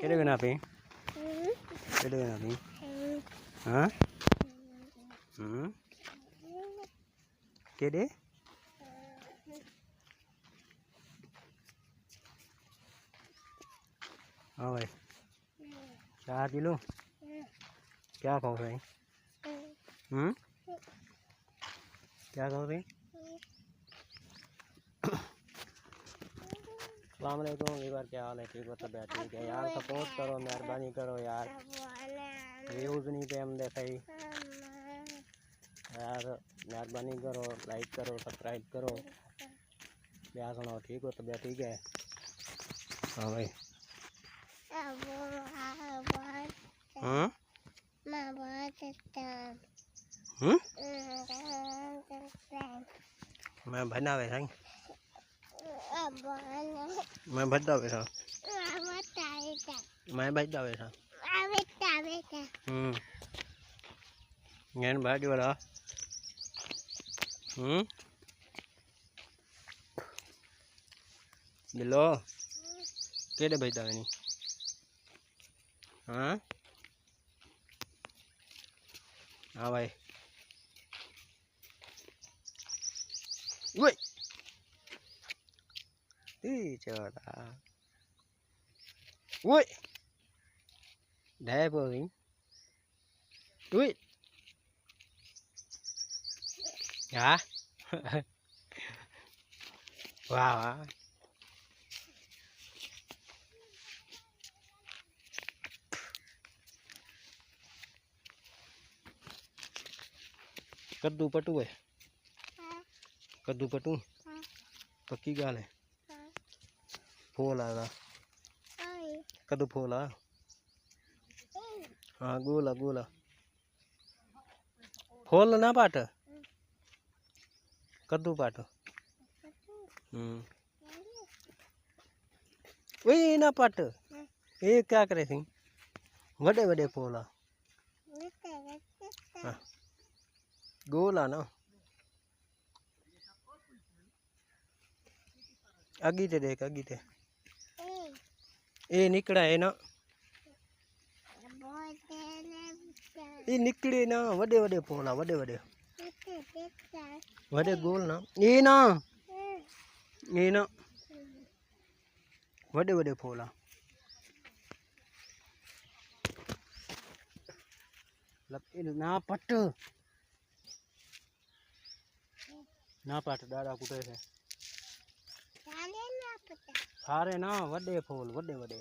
केड़े बना पे केड़े बना पे हाँ केड़े हाँ भाई चाय पी लो क्या खाओ भाई क्या खाओ भाई अस्सलामुअलैकुम एक बार क्या हाल है ठीक हो तबीयत ठीक है यार सपोर्ट करो मेहरबानी करो यार व्यूज़ नहीं पे हम देखा ही यार मेहरबानी करो लाइक करो सब्सक्राइब करो क्या सुनाओ ठीक हो तबीयत ठीक है हाँ भाई मैं भरना बैठा मैं भरता बैठा मैं भरता बैठा ngàn bả chưa đó Hello cái đây bây giờ này hả à vậy ui ý chờ đã ui để vừa ui hả wow कद्दू पटू है कद्दू पटू पक्की गाल है फूल आगा कद्दू फूल आ हाँ गोला गोला फूल ना पाट कद्दू पाट वही ना पाट ये क्या करे थी बड़े बड़े फूल आ गोला ना अगीते देख अगीते ये निकड़ा है ना ये निकले ना वडे वडे फूला वडे वडे वडे गोल ना ये ना वडे वडे फूला ना पट ना पट दादा कुटे है सारे ना वडे फूल वडे वडे